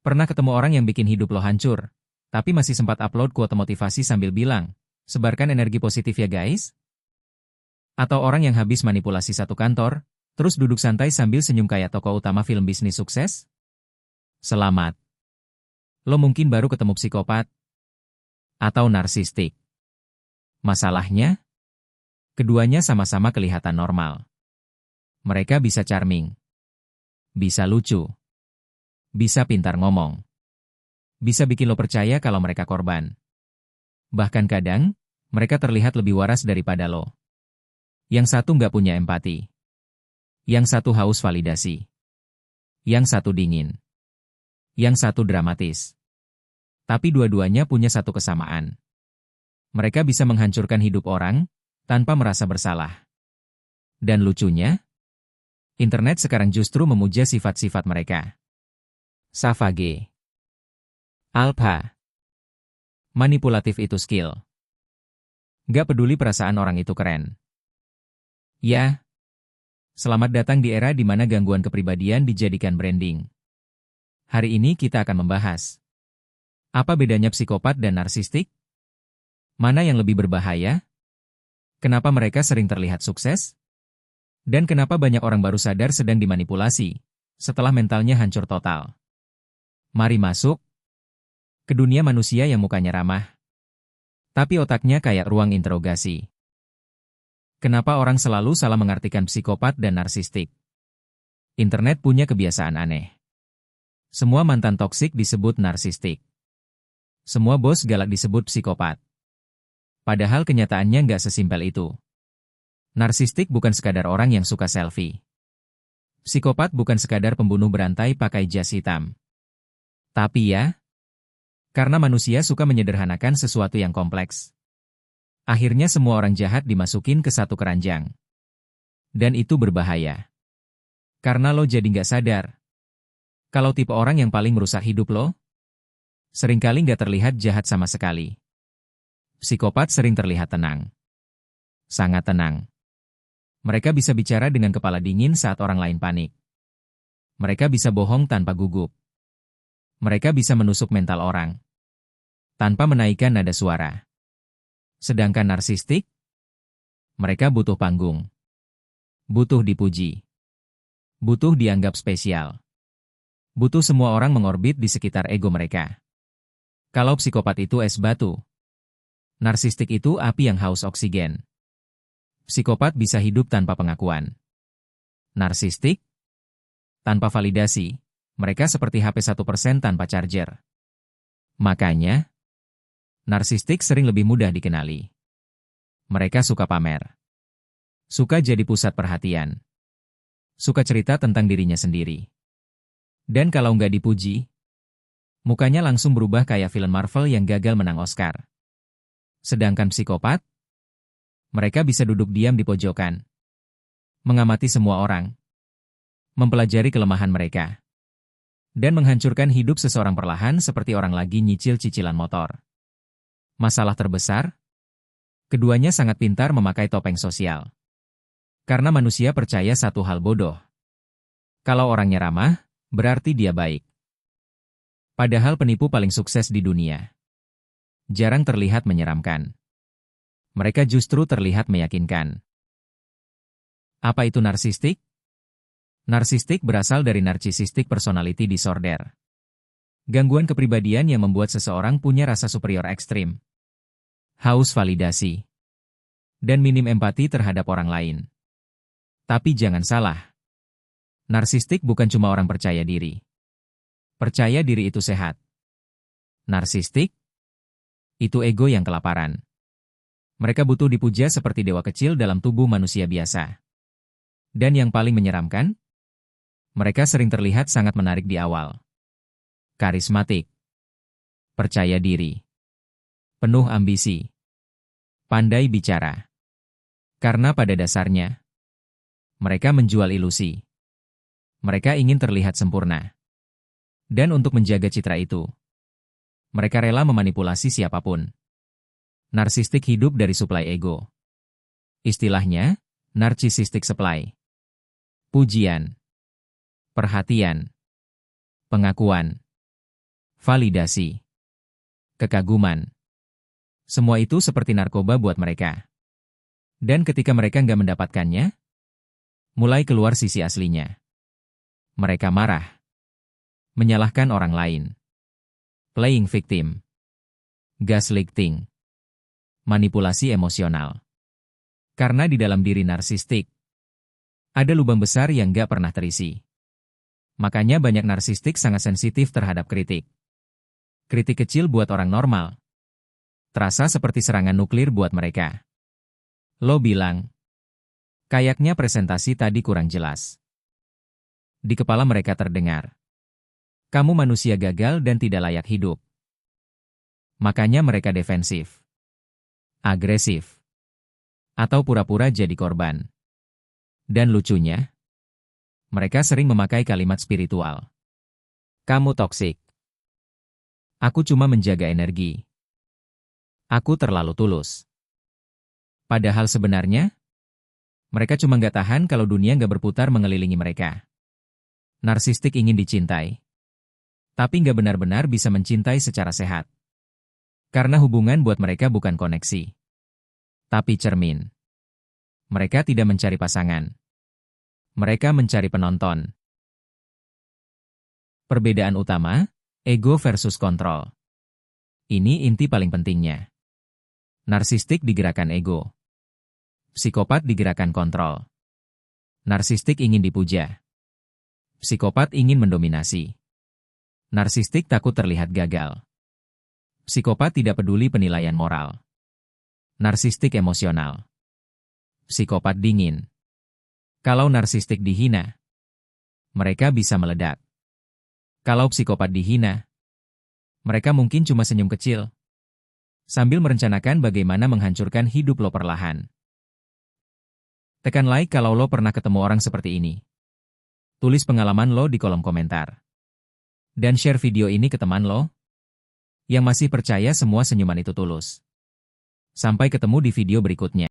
Pernah ketemu orang yang bikin hidup lo hancur, tapi masih sempat upload quote motivasi sambil bilang, sebarkan energi positif ya guys? Atau orang yang habis manipulasi satu kantor, terus duduk santai sambil senyum kayak tokoh utama film bisnis sukses? Selamat. Lo mungkin baru ketemu psikopat atau narsistik. Masalahnya, keduanya sama-sama kelihatan normal. Mereka bisa charming, bisa lucu, bisa pintar ngomong, bisa bikin lo percaya kalau mereka korban. Bahkan kadang, mereka terlihat lebih waras daripada lo. Yang satu nggak punya empati. Yang satu haus validasi. Yang satu dingin. Yang satu dramatis. Tapi dua-duanya punya satu kesamaan. Mereka bisa menghancurkan hidup orang, tanpa merasa bersalah. Dan lucunya, internet sekarang justru memuja sifat-sifat mereka. Savage. Alpha. Manipulatif itu skill. Gak peduli perasaan orang itu keren. Ya. Selamat datang di era di mana gangguan kepribadian dijadikan branding. Hari ini kita akan membahas. Apa bedanya psikopat dan narsistik? Mana yang lebih berbahaya? Kenapa mereka sering terlihat sukses? Dan kenapa banyak orang baru sadar sedang dimanipulasi, setelah mentalnya hancur total? Mari masuk ke dunia manusia yang mukanya ramah, tapi otaknya kayak ruang interogasi. Kenapa orang selalu salah mengartikan psikopat dan narsistik? Internet punya kebiasaan aneh. Semua mantan toksik disebut narsistik. Semua bos galak disebut psikopat. Padahal kenyataannya nggak sesimpel itu. Narsistik bukan sekadar orang yang suka selfie. Psikopat bukan sekadar pembunuh berantai pakai jas hitam. Tapi ya, karena manusia suka menyederhanakan sesuatu yang kompleks. Akhirnya semua orang jahat dimasukin ke satu keranjang. Dan itu berbahaya. Karena lo jadi nggak sadar. Kalau tipe orang yang paling merusak hidup lo, seringkali nggak terlihat jahat sama sekali. Psikopat sering terlihat tenang. Sangat tenang. Mereka bisa bicara dengan kepala dingin saat orang lain panik. Mereka bisa bohong tanpa gugup. Mereka bisa menusuk mental orang tanpa menaikkan nada suara. Sedangkan narsistik, mereka butuh panggung. Butuh dipuji. Butuh dianggap spesial. Butuh semua orang mengorbit di sekitar ego mereka. Kalau psikopat itu es batu, narsistik itu api yang haus oksigen. Psikopat bisa hidup tanpa pengakuan. Narsistik, tanpa validasi, mereka seperti HP 1% tanpa charger. Makanya, narsistik sering lebih mudah dikenali. Mereka suka pamer. Suka jadi pusat perhatian. Suka cerita tentang dirinya sendiri. Dan kalau nggak dipuji, mukanya langsung berubah kayak film Marvel yang gagal menang Oscar. Sedangkan psikopat, mereka bisa duduk diam di pojokan. Mengamati semua orang. Mempelajari kelemahan mereka. Dan menghancurkan hidup seseorang perlahan seperti orang lagi nyicil cicilan motor. Masalah terbesar? Keduanya sangat pintar memakai topeng sosial. Karena manusia percaya satu hal bodoh. Kalau orangnya ramah, berarti dia baik. Padahal penipu paling sukses di dunia jarang terlihat menyeramkan. Mereka justru terlihat meyakinkan. Apa itu narsistik? Narsistik berasal dari narcissistic personality disorder. Gangguan kepribadian yang membuat seseorang punya rasa superior ekstrim. Haus validasi. Dan minim empati terhadap orang lain. Tapi jangan salah. Narsistik bukan cuma orang percaya diri. Percaya diri itu sehat. Narsistik? Itu ego yang kelaparan. Mereka butuh dipuja seperti dewa kecil dalam tubuh manusia biasa. Dan yang paling menyeramkan? Mereka sering terlihat sangat menarik di awal. Karismatik. Percaya diri. Penuh ambisi. Pandai bicara. Karena pada dasarnya, mereka menjual ilusi. Mereka ingin terlihat sempurna. Dan untuk menjaga citra itu, mereka rela memanipulasi siapapun. Narsistik hidup dari suplai ego. Istilahnya, narcissistic supply. Pujian. Perhatian. Pengakuan. validasi, kekaguman. Semua itu seperti narkoba buat mereka. Dan ketika mereka nggak mendapatkannya, mulai keluar sisi aslinya. Mereka marah, menyalahkan orang lain, playing victim, gaslighting, manipulasi emosional. Karena di dalam diri narsistik, ada lubang besar yang nggak pernah terisi. Makanya banyak narsistik sangat sensitif terhadap kritik. Kritik kecil buat orang normal. Terasa seperti serangan nuklir buat mereka. Lo bilang, kayaknya presentasi tadi kurang jelas. Di kepala mereka terdengar, kamu manusia gagal dan tidak layak hidup. Makanya mereka defensif, agresif, atau pura-pura jadi korban. Dan lucunya, mereka sering memakai kalimat spiritual. Kamu toksik. Aku cuma menjaga energi. Aku terlalu tulus. Padahal sebenarnya, mereka cuma nggak tahan kalau dunia nggak berputar mengelilingi mereka. Narsistik ingin dicintai, tapi nggak benar-benar bisa mencintai secara sehat. Karena hubungan buat mereka bukan koneksi, tapi cermin. Mereka tidak mencari pasangan. Mereka mencari penonton. Perbedaan utama, ego versus kontrol. Ini inti paling pentingnya. Narsistik digerakkan ego. Psikopat digerakkan kontrol. Narsistik ingin dipuja. Psikopat ingin mendominasi. Narsistik takut terlihat gagal. Psikopat tidak peduli penilaian moral. Narsistik emosional. Psikopat dingin. Kalau narsistik dihina, mereka bisa meledak. Kalau psikopat dihina, mereka mungkin cuma senyum kecil, sambil merencanakan bagaimana menghancurkan hidup lo perlahan. Tekan like kalau lo pernah ketemu orang seperti ini. Tulis pengalaman lo di kolom komentar. Dan share video ini ke teman lo yang masih percaya semua senyuman itu tulus. Sampai ketemu di video berikutnya.